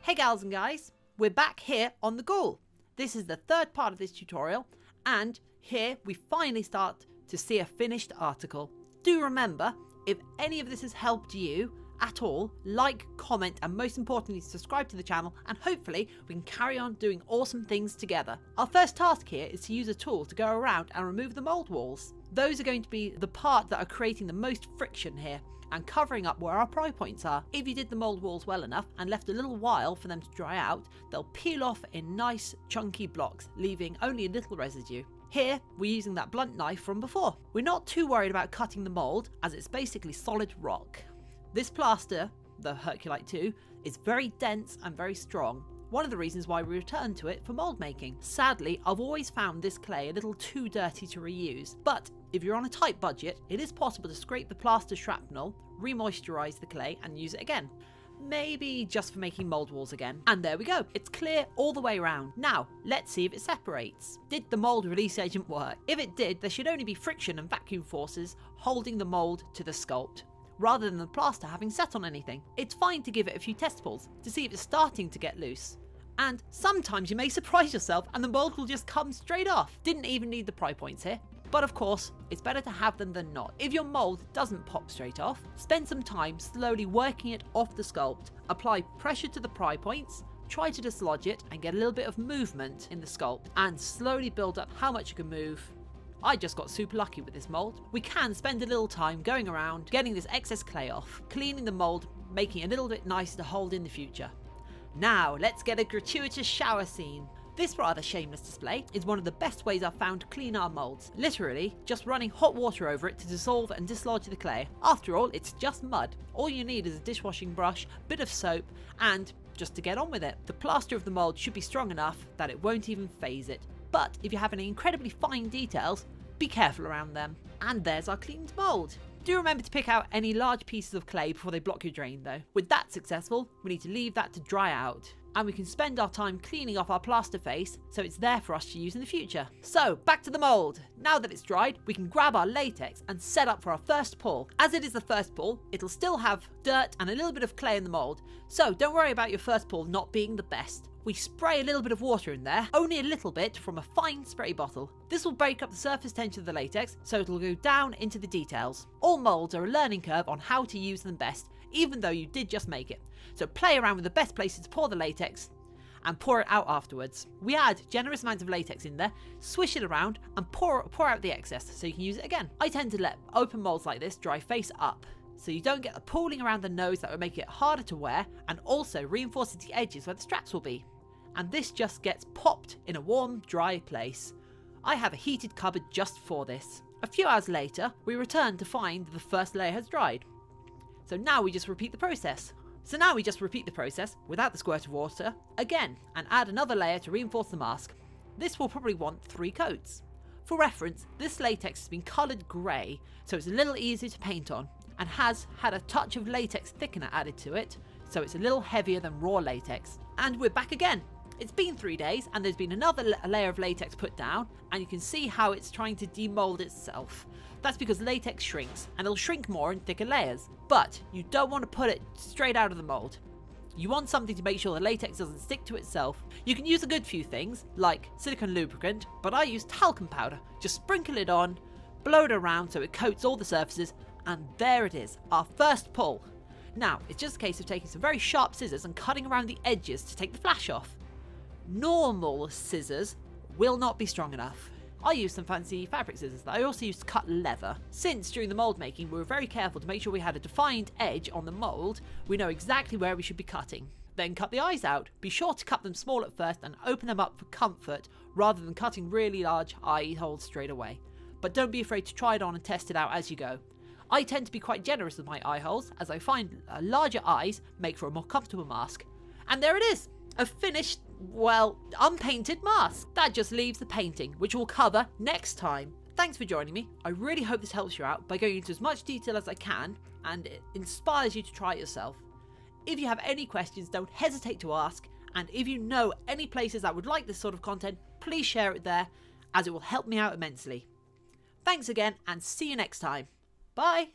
Hey gals and guys, we're back here on the Ghoul. This is the third part of this tutorial, and here we finally start to see a finished article. Do remember, if any of this has helped you at all, like, comment, and most importantly subscribe to the channel, and hopefully we can carry on doing awesome things together. Our first task here is to use a tool to go around and remove the mold walls. Those are going to be the part that are creating the most friction here and covering up where our pry points are. If you did the mold walls well enough and left a little while for them to dry out, they'll peel off in nice chunky blocks, leaving only a little residue. Here, we're using that blunt knife from before. We're not too worried about cutting the mold, as it's basically solid rock. This plaster, the Herculite 2, is very dense and very strong. One of the reasons why we return to it for mold making. Sadly, I've always found this clay a little too dirty to reuse, but if you're on a tight budget, it is possible to scrape the plaster shrapnel, re-moisturise the clay and use it again. Maybe just for making mold walls again. And there we go, it's clear all the way around. Now, let's see if it separates. Did the mold release agent work? If it did, there should only be friction and vacuum forces holding the mold to the sculpt, rather than the plaster having set on anything. It's fine to give it a few test pulls to see if it's starting to get loose. And sometimes you may surprise yourself and the mold will just come straight off. Didn't even need the pry points here. But of course, it's better to have them than not. If your mold doesn't pop straight off, spend some time slowly working it off the sculpt. Apply pressure to the pry points, try to dislodge it and get a little bit of movement in the sculpt, and slowly build up how much you can move. I just got super lucky with this mold. We can spend a little time going around, getting this excess clay off, cleaning the mold, making it a little bit nicer to hold in the future. Now, let's get a gratuitous shower scene. This rather shameless display is one of the best ways I've found to clean our molds. Literally, just running hot water over it to dissolve and dislodge the clay. After all, it's just mud. All you need is a dishwashing brush, bit of soap, and just to get on with it. The plaster of the mold should be strong enough that it won't even phase it. But if you have any incredibly fine details, be careful around them. And there's our cleaned mold. Do remember to pick out any large pieces of clay before they block your drain though. With that successful, we need to leave that to dry out. And we can spend our time cleaning off our plaster face so it's there for us to use in the future. So, back to the mold. Now that it's dried, we can grab our latex and set up for our first pull. As it is the first pull, it'll still have dirt and a little bit of clay in the mold. So don't worry about your first pull not being the best. We spray a little bit of water in there, only a little bit from a fine spray bottle. This will break up the surface tension of the latex so it'll go down into the details. All molds are a learning curve on how to use them best, even though you did just make it. So play around with the best places to pour the latex and pour it out afterwards. We add generous amounts of latex in there, swish it around and pour out the excess so you can use it again. I tend to let open molds like this dry face up, so you don't get the pooling around the nose that would make it harder to wear and also reinforces the edges where the straps will be. And this just gets popped in a warm, dry place. I have a heated cupboard just for this. A few hours later, we return to find the first layer has dried. So now we just repeat the process. Without the squirt of water again and add another layer to reinforce the mask. This will probably want 3 coats. For reference, this latex has been coloured grey, so it's a little easier to paint on and has had a touch of latex thickener added to it, so it's a little heavier than raw latex. And we're back again. It's been 3 days and there's been another layer of latex put down, and you can see how it's trying to demold itself. That's because latex shrinks and it'll shrink more in thicker layers. But you don't want to put it straight out of the mold. You want something to make sure the latex doesn't stick to itself. You can use a good few things like silicone lubricant, but I use talcum powder. Just sprinkle it on, blow it around so it coats all the surfaces, and there it is, our first pull. Now, it's just a case of taking some very sharp scissors and cutting around the edges to take the flash off. Normal scissors will not be strong enough. I use some fancy fabric scissors that I also use to cut leather. Since during the mold making we were very careful to make sure we had a defined edge on the mold, we know exactly where we should be cutting. Then cut the eyes out. Be sure to cut them small at first and open them up for comfort rather than cutting really large eye holes straight away. But don't be afraid to try it on and test it out as you go. I tend to be quite generous with my eye holes, as I find larger eyes make for a more comfortable mask. And there it is! A finished, well, unpainted mask. That just leaves the painting, which we'll cover next time. Thanks for joining me. I really hope this helps you out by going into as much detail as I can and it inspires you to try it yourself. If you have any questions, don't hesitate to ask, and if you know any places that would like this sort of content, please share it there, as it will help me out immensely. Thanks again and see you next time. Bye!